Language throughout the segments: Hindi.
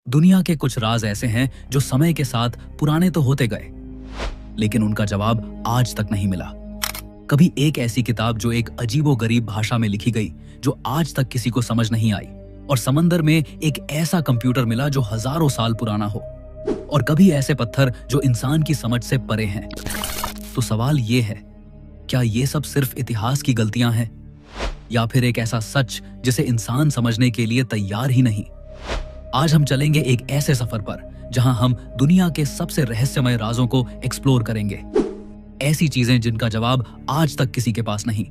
दुनिया के कुछ राज ऐसे हैं जो समय के साथ पुराने तो होते गए, लेकिन उनका जवाब आज तक नहीं मिला। कभी एक ऐसी किताब जो एक अजीबोगरीब भाषा में लिखी गई जो आज तक किसी को समझ नहीं आई, और समंदर में एक ऐसा कंप्यूटर मिला जो हजारों साल पुराना हो, और कभी ऐसे पत्थर जो इंसान की समझ से परे हैं। तो सवाल ये है, क्या ये सब सिर्फ इतिहास की गलतियां हैं, या फिर एक ऐसा सच जिसे इंसान समझने के लिए तैयार ही नहीं? आज हम चलेंगे एक ऐसे सफर पर जहां हम दुनिया के सबसे रहस्यमय राजों को एक्सप्लोर करेंगे, ऐसी चीजें जिनका जवाब आज तक किसी के पास नहीं।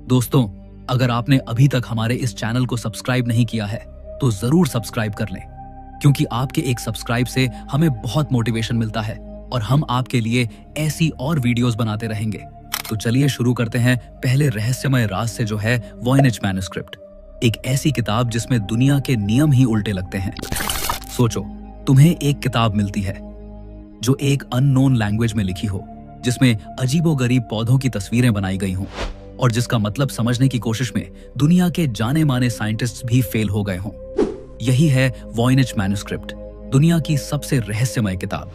दोस्तों, अगर आपने अभी तक हमारे इस चैनल को सब्सक्राइब नहीं किया है तो जरूर सब्सक्राइब कर लें, क्योंकि आपके एक सब्सक्राइब से हमें बहुत मोटिवेशन मिलता है और हम आपके लिए ऐसी और वीडियोस बनाते रहेंगे। तो चलिए शुरू करते हैं पहले रहस्यमय राज से, जो है वॉयनेज मैन्युस्क्रिप्ट। एक ऐसी किताब जिसमें दुनिया के नियम ही उल्टे लगते हैं। सोचो, तुम्हें एक किताब मिलती है जो एक अननोन लैंग्वेज में लिखी हो, जिसमें अजीबोगरीब पौधों की तस्वीरें बनाई गई हों, और जिसका मतलब समझने की कोशिश में दुनिया के जाने माने साइंटिस्ट्स भी फेल हो गए हों। यही है वॉयनेज मैन्युस्क्रिप्ट, दुनिया की सबसे रहस्यमय किताब।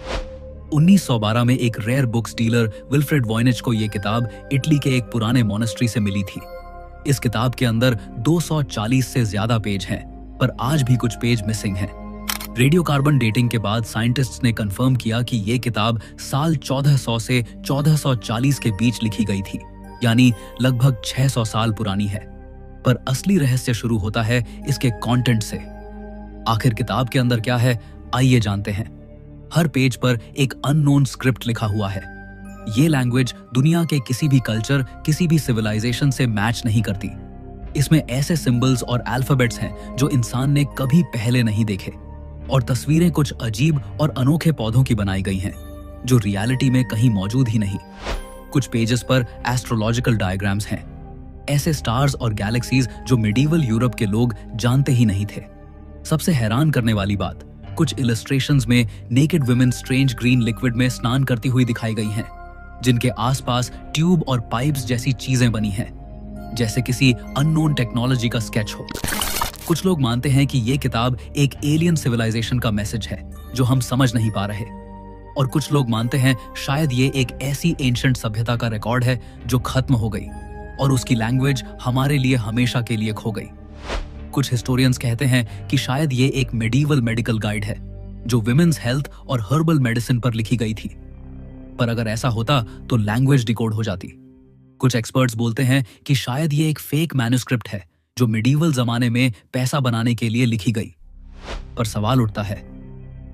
1912 में एक रेयर बुक्स डीलर विल्फ्रेड वॉयनेज को यह किताब इटली के एक पुराने मोनेस्ट्री से मिली थी। इस किताब के अंदर 240 से ज्यादा पेज हैं, पर आज भी कुछ पेज मिसिंग हैं। रेडियोकार्बन डेटिंग के बाद साइंटिस्ट्स ने कंफर्म किया कि यह किताब साल 1400 से 1440 के बीच लिखी गई थी, यानी लगभग 600 साल पुरानी है। पर असली रहस्य शुरू होता है इसके कंटेंट से। आखिर किताब के अंदर क्या है, आइए जानते हैं। हर पेज पर एक अननोन स्क्रिप्ट लिखा हुआ है। ये लैंग्वेज दुनिया के किसी भी कल्चर, किसी भी सिविलाइजेशन से मैच नहीं करती। इसमें ऐसे सिंबल्स और अल्फाबेट्स हैं जो इंसान ने कभी पहले नहीं देखे, और तस्वीरें कुछ अजीब और अनोखे पौधों की बनाई गई हैं जो रियलिटी में कहीं मौजूद ही नहीं। कुछ पेजेस पर एस्ट्रोलॉजिकल डायग्राम्स हैं, ऐसे स्टार्स और गैलेक्सीज जो मिडीवल यूरोप के लोग जानते ही नहीं थे। सबसे हैरान करने वाली बात, कुछ इलस्ट्रेशंस में naked women strange green liquid में स्नान करती हुई दिखाई गई हैं, जिनके आसपास ट्यूब और पाइप्स जैसी चीजें बनी हैं, जैसे किसी अननोन टेक्नोलॉजी का स्केच हो। कुछ लोग मानते हैं कि यह किताब एक एलियन सिविलाइजेशन का मैसेज है जो हम समझ नहीं पा रहे, और कुछ लोग मानते हैं शायद ये एक ऐसी एंशिएंट सभ्यता का रिकॉर्ड है जो खत्म हो गई और उसकी लैंग्वेज हमारे लिए हमेशा के लिए खो गई। कुछ हिस्टोरियंस कहते हैं कि शायद ये एक मेडिवल मेडिकल गाइड है जो विमेन्स हेल्थ और हर्बल मेडिसिन पर लिखी गई थी, पर अगर ऐसा होता तो लैंग्वेज डिकोड हो जाती। कुछ एक्सपर्ट्स बोलते हैं कि शायद ये एक फेक मैन्युस्क्रिप्ट है जो मिडीवल जमाने में पैसा बनाने के लिए लिखी गई। पर सवाल उठता है,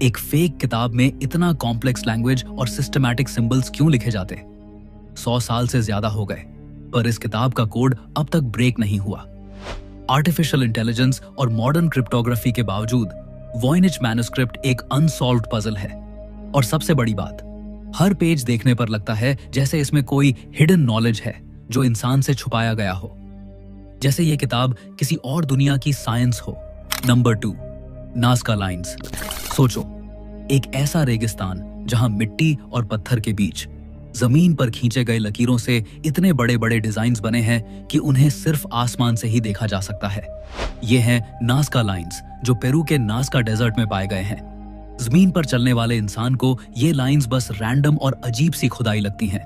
एक फेक किताब में इतना कॉम्प्लेक्स लैंग्वेज और सिस्टमैटिक सिंबल्स क्यों लिखे जाते? 100 साल से ज्यादा हो गए, पर इस किताब का कोड अब तक ब्रेक नहीं हुआ। आर्टिफिशियल इंटेलिजेंस और मॉडर्न क्रिप्टोग्राफी के बावजूद वॉयनेज मैन्युस्क्रिप्ट एक अनसॉल्व्ड पजल है। और सबसे बड़ी बात, हर पेज देखने पर लगता है जैसे इसमें कोई हिडन नॉलेज है जो इंसान से छुपाया गया हो, जैसे ये किताब किसी और दुनिया की साइंस हो। Number 2, Nazca lines. सोचो, एक ऐसा रेगिस्तान जहां मिट्टी और पत्थर के बीच जमीन पर खींचे गए लकीरों से इतने बड़े बड़े डिजाइन्स बने हैं कि उन्हें सिर्फ आसमान से ही देखा जा सकता है। ये हैं नाज़का लाइंस जो पेरू के नाज़का डेजर्ट में पाए गए हैं। जमीन पर चलने वाले इंसान को ये लाइंस बस रैंडम और अजीब सी खुदाई लगती हैं,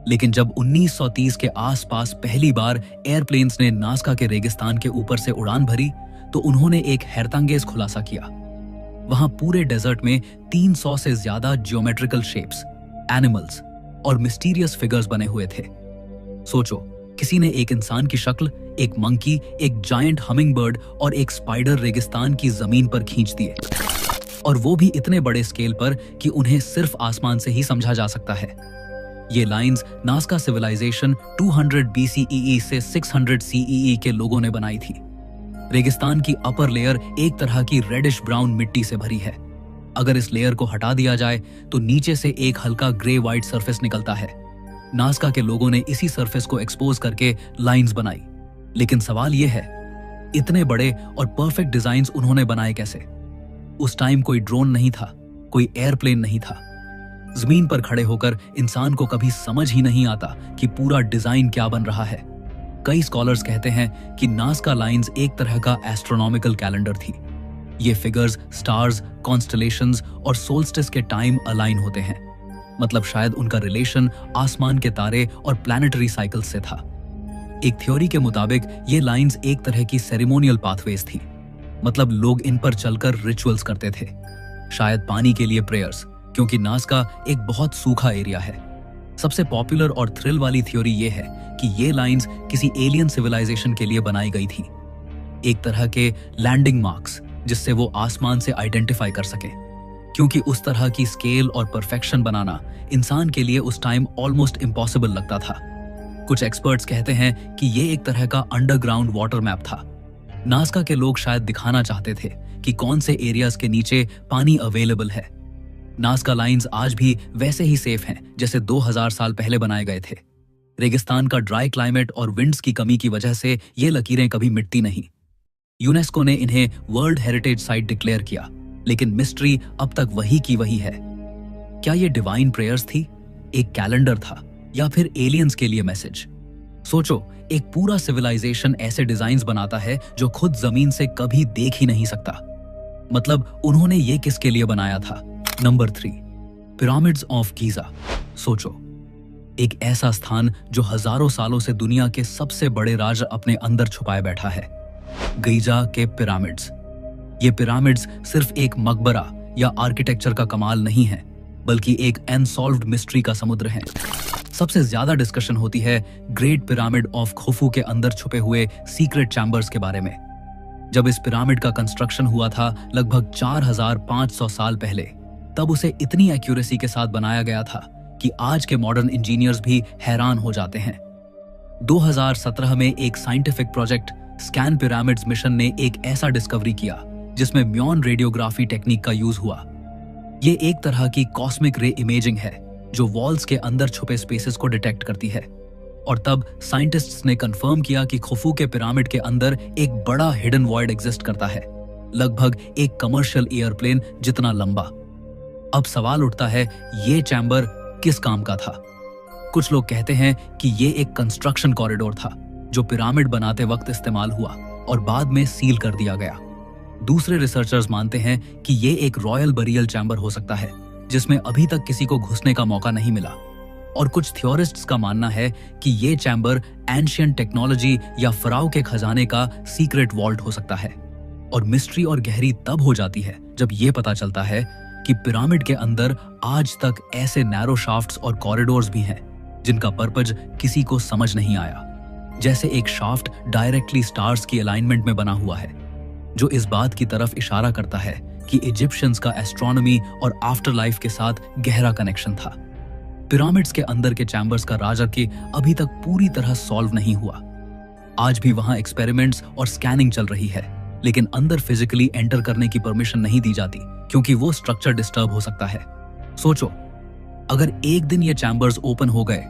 लेकिन जब 1930 के आसपास पहली बार एयरप्लेन्स ने नाज़का के रेगिस्तान के ऊपर से उड़ान भरी तो उन्होंने एक हैरतअंगेज खुलासा किया। वहां पूरे डेजर्ट में 300 से ज्यादा जियोमेट्रिकल शेप्स, एनिमल्स और मिस्टीरियस फिगर्स बने हुए थे। सोचो, किसी ने एक इंसान की शक्ल, एक मंकी, एक जायंट हमिंगबर्ड और एक स्पाइडर रेगिस्तान की जमीन पर खींच दिए, और वो भी इतने बड़े स्केल पर कि उन्हें सिर्फ आसमान से ही समझा जा सकता है। ये लाइंस नाज़का सिविलाइजेशन 200 BCEE से 600 CEE के लोगों ने बनाई थी। रेगिस्तान की अपर लेयर एक तरह की रेडिश ब्राउन मिट्टी से भरी है। अगर इस लेयर को हटा दिया जाए तो नीचे से एक हल्का ग्रे व्हाइट सरफेस निकलता है। नाज़का के लोगों ने इसी सरफेस को एक्सपोज करके लाइंस बनाई। लेकिन सवाल यह है, इतने बड़े और परफेक्ट डिजाइन्स उन्होंने बनाए कैसे? उस टाइम कोई ड्रोन नहीं था, कोई एयरप्लेन नहीं था। जमीन पर खड़े होकर इंसान को कभी समझ ही नहीं आता कि पूरा डिजाइन क्या बन रहा है। कई स्कॉलर्स कहते हैं कि नाज़का लाइंस एक तरह का एस्ट्रोनॉमिकल कैलेंडर थी। ये फिगर्स स्टार्स, कॉन्स्टलेशंस और सोल्स्टिस के टाइम अलाइन होते हैं। मतलब शायद उनका रिलेशन आसमान के तारे और प्लैनेटरी साइकिल्स से था। एक थ्योरी के मुताबिक ये लाइंस एक तरह की सेरेमोनियल पाथवेज थी। मतलब लोग इन पर चलकर रिचुअल्स करते थे, शायद पानी के लिए प्रेयर्स, क्योंकि नाज़का एक बहुत सूखा एरिया है। सबसे पॉपुलर और थ्रिल वाली थ्योरी ये है कि ये लाइंस किसी एलियन सिविलाइजेशन के लिए बनाई गई थी, एक तरह के लैंडिंग मार्क्स, जिससे वो आसमान से आइडेंटिफाई कर सके। क्योंकि उस तरह की स्केल और परफेक्शन बनाना इंसान के लिए उस टाइम ऑलमोस्ट इम्पॉसिबल लगता था। कुछ एक्सपर्ट्स कहते हैं कि ये एक तरह का अंडरग्राउंड वाटर मैप था। नाज़का के लोग शायद दिखाना चाहते थे कि कौन से एरियाज के नीचे पानी अवेलेबल है। नाज़का लाइंस आज भी वैसे ही सेफ हैं जैसे 2000 साल पहले बनाए गए थे। रेगिस्तान का ड्राई क्लाइमेट और विंड्स की कमी की वजह से ये लकीरें कभी मिटती नहीं। यूनेस्को ने इन्हें वर्ल्ड हेरिटेज साइट डिक्लेयर किया, लेकिन मिस्ट्री अब तक वही की वही है। क्या ये डिवाइन प्रेयर्स थी, एक कैलेंडर था, या फिर एलियंस के लिए मैसेज? सोचो, एक पूरा सिविलाइजेशन ऐसे डिजाइन्स बनाता है जो खुद जमीन से कभी देख ही नहीं सकता। मतलब उन्होंने ये किसके लिए बनाया था? Number 3, pyramids of Giza. सोचो, एक ऐसा स्थान जो हजारों सालों से दुनिया के सबसे बड़े राज अपने अंदर छुपाए बैठा है। गीजा के पिरामिड्स। ये पिरामिड्स सिर्फ एक मकबरा या आर्किटेक्चर का कमाल नहीं है, बल्कि एक अनसॉल्व्ड मिस्ट्री का समुद्र है। सबसे ज्यादा डिस्कशन होती है ग्रेट पिरामिड ऑफ खुफू के अंदर छुपे हुए सीक्रेट चैम्बर्स के बारे में। जब इस पिरामिड का कंस्ट्रक्शन हुआ था लगभग 4500 साल पहले, तब उसे इतनी एक्यूरेसी के साथ बनाया गया था कि आज के मॉडर्न इंजीनियर्स भी हैरान हो जाते हैं। 2017 में एक scientific project scan pyramids mission ने एक ऐसा डिस्कवरी किया जिसमें म्योन रेडियोग्राफी टेक्निक का यूज हुआ। ये एक तरह की कॉस्मिक रे इमेजिंग है जो वॉल्स के अंदर छुपे स्पेसेस को डिटेक्ट करती है। और तब साइंटिस्ट्स ने कंफर्म किया कि खुफू के पिरामिड के अंदर एक बड़ा हिडन वॉइड एग्जिस्ट करता है, लगभग एक कमर्शियल एयरप्लेन जितना लंबा। अब सवाल उठता है, ये चैम्बर किस काम का था? कुछ लोग कहते हैं कि ये एक कंस्ट्रक्शन कॉरिडोर था जो पिरामिड बनाते वक्त इस्तेमाल हुआ और बाद में सील कर दिया गया। दूसरे रिसर्चर्स मानते हैं कि ये एक रॉयल बरियल चैम्बर हो सकता है जिसमें अभी तक किसी को घुसने का मौका नहीं मिला। और कुछ थ्योरिस्ट्स का मानना है कि ये चैम्बर एंशिएंट टेक्नोलॉजी या फराओ के खजाने का सीक्रेट वॉल्ट हो सकता है। और मिस्ट्री और गहरी तब हो जाती है जब ये पता चलता है कि पिरामिड के अंदर आज तक ऐसे नैरो शाफ्ट्स और कॉरिडोर्स भी हैं जिनका पर्पज किसी को समझ नहीं आया। जैसे एक शाफ्ट डायरेक्टली स्टार्स की अलाइनमेंट में बना हुआ है, जो इस बात की तरफ इशारा करता है कि इजिप्शियंस का एस्ट्रोनॉमी और आफ्टर लाइफ के साथ गहरा कनेक्शन था। पिरामिड्स के अंदर के चैम्बर्स का राज अभी तक पूरी तरह सॉल्व नहीं हुआ। आज भी वहां एक्सपेरिमेंट्स और स्कैनिंग चल रही है, लेकिन अंदर फिजिकली एंटर करने की परमिशन नहीं दी जाती क्योंकि वो स्ट्रक्चर डिस्टर्ब हो सकता है। सोचो, अगर एक दिन ये चैम्बर्स ओपन हो गए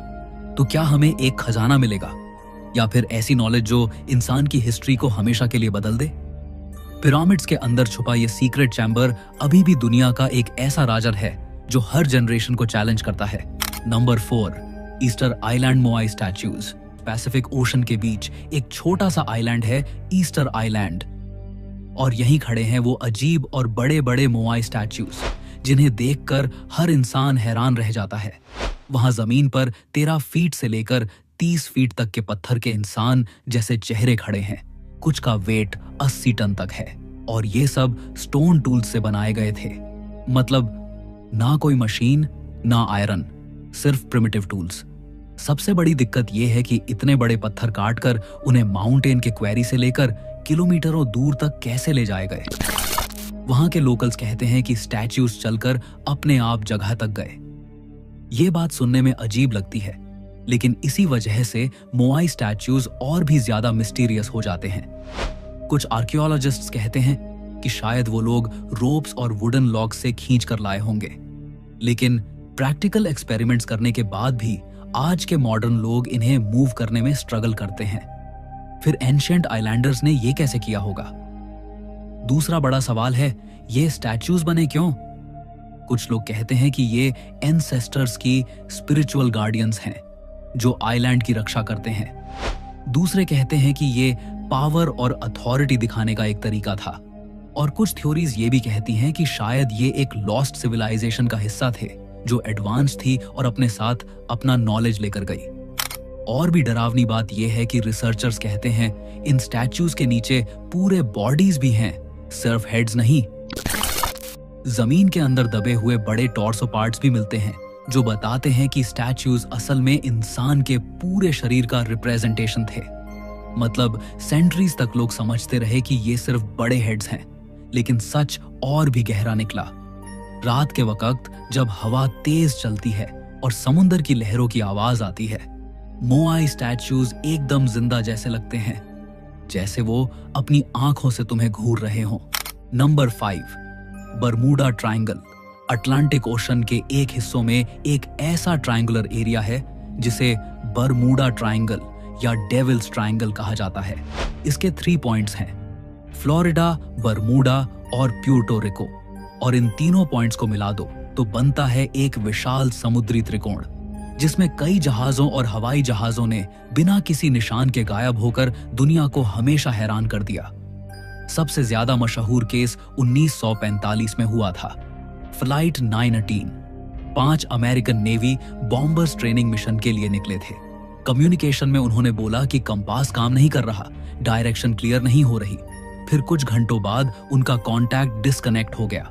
तो क्या हमें एक खजाना मिलेगा, या फिर ऐसी नॉलेज जो इंसान की हिस्ट्री को हमेशा के लिए बदल दे? पिरामिड्स के अंदर छुपा ये सीक्रेट चैम्बर अभी भी दुनिया का एक ऐसा राज है जो हर जनरेशन को चैलेंज करता है। Number 4, Easter Island Moai statues. Pacific Ocean के बीच एक छोटा सा आइलैंड है ईस्टर आइलैंड, और यहीं खड़े हैं वो अजीब और बड़े बड़े मोआई स्टैच्यूज जिन्हें देखकर हर इंसान हैरान रह जाता है। वहां जमीन पर 13 फीट से लेकर 30 फीट तक के पत्थर के इंसान जैसे चेहरे खड़े हैं। कुछ का वेट 80 टन तक है, और ये सब स्टोन टूल्स से बनाए गए थे। मतलब ना कोई मशीन ना आयरन, सिर्फ प्रिमिटिव टूल्स। सबसे बड़ी दिक्कत यह है कि इतने बड़े पत्थर काटकर उन्हें माउंटेन के क्वेरी से लेकर किलोमीटरों दूर तक कैसे ले जाए गए। वहां के लोकल्स कहते हैं कि स्टैच्यूज चलकर अपने आप जगह तक गए। ये बात सुनने में अजीब लगती है, लेकिन इसी वजह से मोआई स्टैच्यूज और भी ज्यादा मिस्टीरियस हो जाते हैं। कुछ आर्कियोलॉजिस्ट्स कहते हैं कि शायद वो लोग रोप्स और वुडन लॉग्स से खींच कर लाए होंगे, लेकिन प्रैक्टिकल एक्सपेरिमेंट्स करने के बाद भी आज के मॉडर्न लोग इन्हें मूव करने में स्ट्रगल करते हैं। फिर एंशिएंट आइलैंडर्स ने ये कैसे किया होगा? दूसरा बड़ा सवाल है, ये स्टैच्यूज बने क्यों? कुछ लोग कहते हैं कि ये एंसेस्टर्स की स्पिरिचुअल गार्डियंस हैं जो आइलैंड की रक्षा करते हैं। दूसरे कहते हैं कि ये पावर और अथॉरिटी दिखाने का एक तरीका था। और कुछ थ्योरीज ये भी कहती हैं कि शायद ये एक लॉस्ट सिविलाइजेशन का हिस्सा थे जो एडवांस थी और अपने साथ अपना नॉलेज लेकर गई। और भी डरावनी बात यह है कि रिसर्चर्स कहते हैं इन स्टैच्यूज के नीचे पूरे बॉडीज भी हैं, सिर्फ हेड्स नहीं। जमीन के अंदर दबे हुए बड़े टॉर्सो पार्ट्स भी मिलते हैं जो बताते हैं कि स्टैच्यूज असल में इंसान के पूरे शरीर का रिप्रेजेंटेशन थे। मतलब सेंचुरीज तक लोग समझते रहे कि ये सिर्फ बड़े हेड्स हैं, लेकिन सच और भी गहरा निकला। रात के वक्त जब हवा तेज चलती है और समुद्र की लहरों की आवाज आती है, मोआई स्टैच्यूज एकदम जिंदा जैसे लगते हैं, जैसे वो अपनी आंखों से तुम्हें घूर रहे हों। Number 5, Bermuda triangle. Atlantic ocean के एक हिस्सों में एक ऐसा ट्रायंगुलर एरिया है जिसे बरमूडा ट्रायंगल या डेविल्स ट्रायंगल कहा जाता है। इसके 3 पॉइंट्स हैं, फ्लोरिडा, बरमूडा और प्यूर्टो रिको, और इन तीनों पॉइंट्स को मिला दो तो बनता है एक विशाल समुद्री त्रिकोण जिसमें कई जहाजों और हवाई जहाजों ने बिना किसी निशान के गायब होकर दुनिया को हमेशा हैरान कर दिया। सबसे ज्यादा मशहूर केस 1945 में हुआ था, flight 918। 5 American navy bombers training mission के लिए निकले थे। कम्युनिकेशन में उन्होंने बोला कि कंपास काम नहीं कर रहा, डायरेक्शन क्लियर नहीं हो रही। फिर कुछ घंटों बाद उनका कांटेक्ट डिस्कनेक्ट हो गया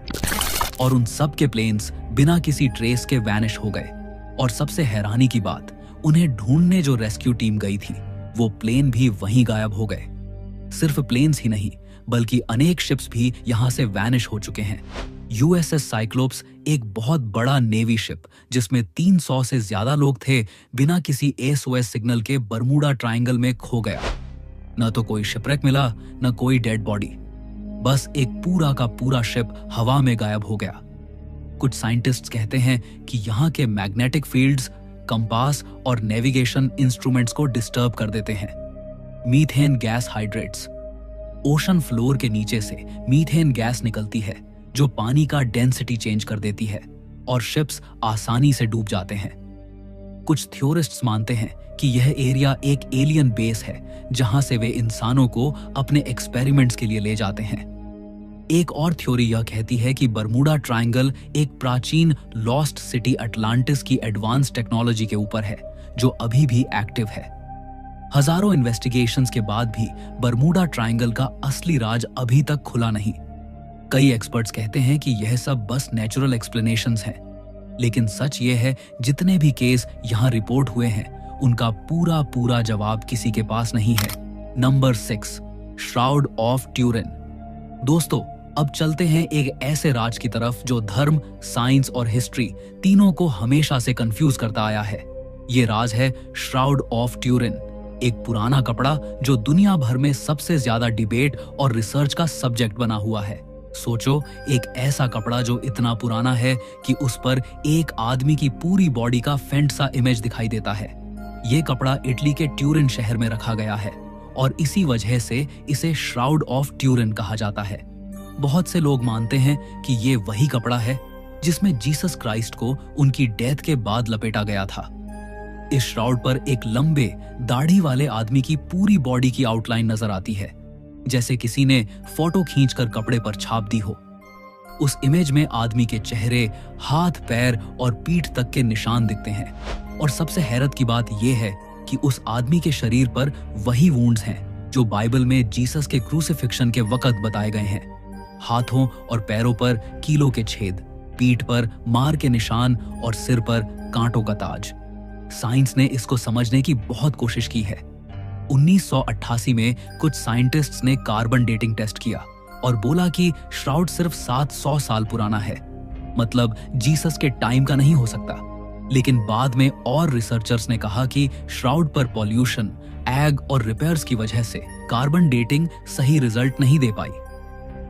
और उन सब के प्लेन्स बिना किसी ट्रेस के वैनिश हो गए। और सबसे हैरानी की बात, उन्हें ढूंढने जो रेस्क्यू टीम गई थी वो प्लेन भी वहीं गायब हो गए। सिर्फ प्लेन्स ही नहीं बल्कि अनेक शिप्स भी यहां से वैनिश हो चुके हैं। यूएसएस साइक्लोप्स एक बहुत बड़ा नेवी शिप जिसमें 300 से ज्यादा लोग थे बिना किसी एसओएस सिग्नल के बरमूडा ट्रायंगल में खो गया। न तो कोई शिपरेक मिला, न कोई डेड बॉडी, बस एक पूरा का पूरा शिप हवा में गायब हो गया। कुछ साइंटिस्ट्स कहते हैं कि यहाँ के मैग्नेटिक फील्ड्स कंपास और नेविगेशन इंस्ट्रूमेंट्स को डिस्टर्ब कर देते हैं। Methane gas hydrates. Ocean floor के नीचे से मीथेन गैस निकलती है जो पानी का डेंसिटी चेंज कर देती है और शिप्स आसानी से डूब जाते हैं। कुछ थ्योरिस्ट्स मानते हैं कि यह एरिया एक एलियन बेस है जहां से वे इंसानों को अपने एक्सपेरिमेंट्स के लिए ले जाते हैं। एक और थ्योरी यह कहती है कि बरमूडा ट्रायंगल एक प्राचीन लॉस्ट सिटी अटलांटिस की एडवांस टेक्नोलॉजी के ऊपर है जो अभी भी एक्टिव है। हजारों इन्वेस्टिगेशंस के बाद भी बरमूडा ट्रायंगल का असली राज अभी तक खुला नहीं। कई एक्सपर्ट्स कहते हैं कि यह सब बस नेचुरल एक्सप्लेनेशंस हैं, लेकिन सच यह है जितने भी केस यहाँ रिपोर्ट हुए हैं उनका पूरा पूरा जवाब किसी के पास नहीं है। Number 6, shroud of Turin. दोस्तों, अब चलते हैं एक ऐसे राज की तरफ जो धर्म, साइंस और हिस्ट्री तीनों को हमेशा से कंफ्यूज करता आया है। ये राज है श्राउड ऑफ ट्यूरिन, एक पुराना कपड़ा जो दुनिया भर में सबसे ज्यादा डिबेट और रिसर्च का सब्जेक्ट बना हुआ है। सोचो, एक ऐसा कपड़ा जो इतना पुराना है कि उस पर एक आदमी की पूरी बॉडी का फेंट सा इमेज दिखाई देता है। ये कपड़ा इटली के ट्यूरिन शहर में रखा गया है और इसी वजह से इसे श्राउड ऑफ ट्यूरिन कहा जाता है। बहुत से लोग मानते हैं कि ये वही कपड़ा है जिसमें जीसस क्राइस्ट को उनकी डेथ के बाद लपेटा गया था। इस श्राउड पर एक लंबे दाढ़ी वाले आदमी की पूरी बॉडी की आउटलाइन नजर आती है, जैसे किसी ने फोटो खींचकर कपड़े पर छाप दी हो। उस इमेज में आदमी के चेहरे, हाथ, पैर और पीठ तक के निशान दिखते हैं। और सबसे हैरत की बात यह है कि उस आदमी के शरीर पर वही वुंड्स हैं जो बाइबल में जीसस के क्रूसिफिक्शन के वक्त बताए गए हैं। हाथों और पैरों पर कीलों के छेद, पीठ पर मार के निशान और सिर पर कांटों का ताज। साइंस ने इसको समझने की बहुत कोशिश की है। 1988 में कुछ साइंटिस्ट्स ने कार्बन डेटिंग टेस्ट किया और बोला कि श्राउड सिर्फ 700 साल पुराना है, मतलब जीसस के टाइम का नहीं हो सकता। लेकिन बाद में और रिसर्चर्स ने कहा कि श्राउड पर पॉल्यूशन, एग और रिपेयर्स की वजह से कार्बन डेटिंग सही रिजल्ट नहीं दे पाई।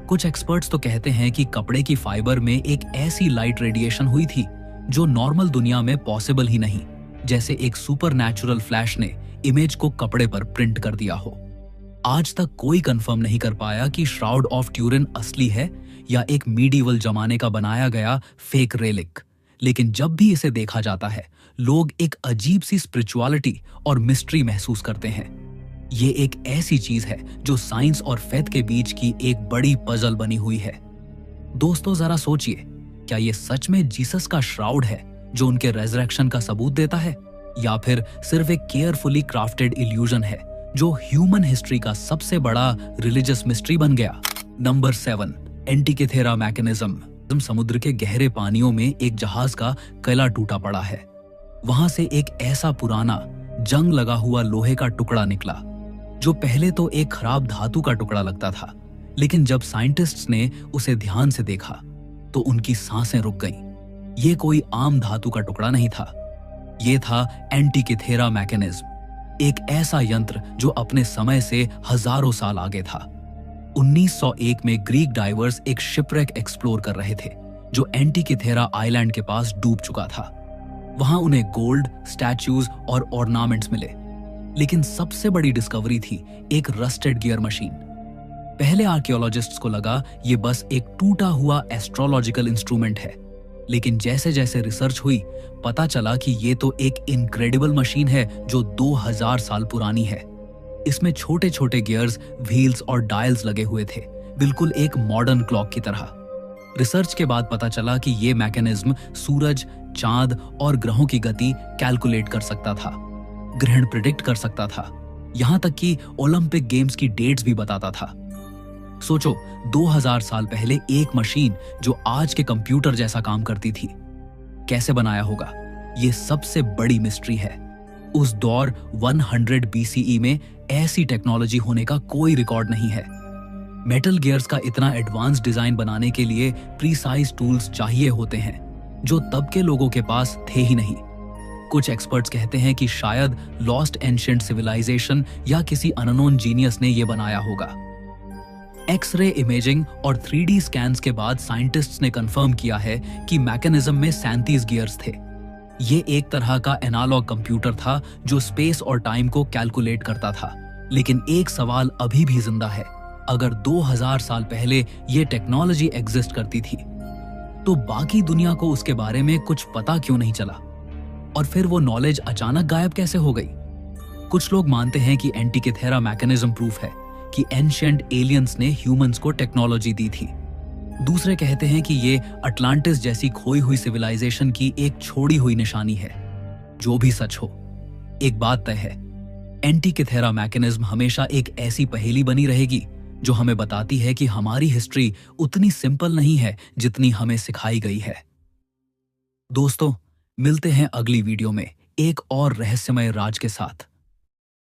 कुछ एक्सपर्ट्स तो कहते हैं कि कपड़े की फाइबर में एक ऐसी लाइट रेडिएशन हुई थी जो नॉर्मल दुनिया में पॉसिबल ही नहीं, जैसे एक सुपरनैचुरल फ्लैश ने इमेज को कपड़े पर प्रिंट कर दिया हो। आज तक कोई कंफर्म नहीं कर पाया कि श्राउड ऑफ ट्यूरिन असली है या एक मीडिवल जमाने का बनाया गया फेक रेलिक। लेकिन जब भी इसे देखा जाता है, लोग एक अजीब सी स्पिरिचुअलिटी और मिस्ट्री महसूस करते हैं। ये एक ऐसी चीज है जो साइंस और फेथ के बीच की एक बड़ी पजल बनी हुई है। दोस्तों जरा सोचिए, क्या ये सच में जीसस का श्राउड है जो उनके रेजरेक्शन का सबूत देता है, या फिर सिर्फ एक केयरफुली क्राफ्टेड इल्यूजन है जो ह्यूमन हिस्ट्री का सबसे बड़ा रिलीजियस मिस्ट्री बन गया? Number 7, Antikythera mechanism. समुद्र के गहरे पानियों में एक जहाज का कैला टूटा पड़ा है। वहां से एक ऐसा पुराना जंग लगा हुआ लोहे का टुकड़ा निकला जो पहले तो एक खराब धातु का टुकड़ा लगता था, लेकिन जब साइंटिस्ट्स ने उसे ध्यान से देखा तो उनकी सांसें रुक गईं। ये कोई आम धातु का टुकड़ा नहीं था, ये था एंटिकेथेरा मैकेनिज्म, एक ऐसा यंत्र जो अपने समय से हजारों साल आगे था। 1901 में ग्रीक डाइवर्स एक शिपरेक एक्सप्लोर कर रहे थे जो एंटिकेथेरा आइलैंड के पास डूब चुका था। वहां उन्हें गोल्ड, स्टैच्यूज और ऑर्नामेंट्स मिले, लेकिन सबसे बड़ी डिस्कवरी थी एक रस्टेड गियर मशीन। पहले आर्कियोलॉजिस्ट्स को लगा ये बस एक टूटा हुआ एस्ट्रोलॉजिकल इंस्ट्रूमेंट है, लेकिन जैसे जैसे रिसर्च हुई पता चला कि ये तो एक इनक्रेडिबल मशीन है जो 2000 साल पुरानी है। इसमें छोटे छोटे गियर्स, व्हील्स और डायल्स लगे हुए थे, बिल्कुल एक मॉडर्न क्लॉक की तरह। रिसर्च के बाद पता चला कि ये मैकेनिज्म सूरज, चांद और ग्रहों की गति कैलकुलेट कर सकता था, ग्रहण प्रिडिक्ट कर सकता था, यहां तक कि ओलंपिक गेम्स की डेट्स भी बताता था। सोचो, 2000 साल पहले एक मशीन जो आज के कंप्यूटर जैसा काम करती थी, कैसे बनाया होगा? ये सबसे बड़ी मिस्ट्री है। उस दौर 100 BCE में ऐसी टेक्नोलॉजी होने का कोई रिकॉर्ड नहीं है। मेटल गियर्स का इतना एडवांस डिजाइन बनाने के लिए प्रीसाइज टूल्स चाहिए होते हैं जो तब के लोगों के पास थे ही नहीं। कुछ एक्सपर्ट्स कहते हैं कि शायद लॉस्ट एंशिएंट सिविलाइजेशन या किसी अननोन जीनियस ने यह बनाया होगा। एक्सरे इमेजिंग और 3D स्कैन्स के बाद साइंटिस्ट्स ने कंफर्म किया है कि मैकेनिज्म में 37 गियर्स थे। ये एक तरह का एनालॉग कंप्यूटर था जो स्पेस और टाइम को कैलकुलेट करता था। लेकिन एक सवाल अभी भी जिंदा है, अगर 2000 साल पहले ये टेक्नोलॉजी एग्जिस्ट करती थी तो बाकी दुनिया को उसके बारे में कुछ पता क्यों नहीं चला? और फिर वो नॉलेज अचानक गायब कैसे हो गई? कुछ लोग मानते हैं कि एंटिकेथेरा मैकेनिज्म प्रूफ है कि एंशिएंट एलियंस ने ह्यूमंस को टेक्नोलॉजी दी थी। दूसरे कहते हैं कि ये अटलांटिस जैसी खोई हुई सिविलाइजेशन की एक छोड़ी हुई निशानी है। जो भी सच हो, एक बात तय है, एंटिकेथेरा मैकेनिज्म हमेशा एक ऐसी पहेली बनी रहेगी जो हमें बताती है कि हमारी हिस्ट्री उतनी सिंपल नहीं है जितनी हमें सिखाई गई है। दोस्तों, मिलते हैं अगली वीडियो में एक और रहस्यमय राज के साथ।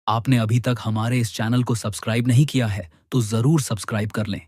आपने अभी तक हमारे इस चैनल को सब्सक्राइब नहीं किया है तो जरूर सब्सक्राइब कर लें।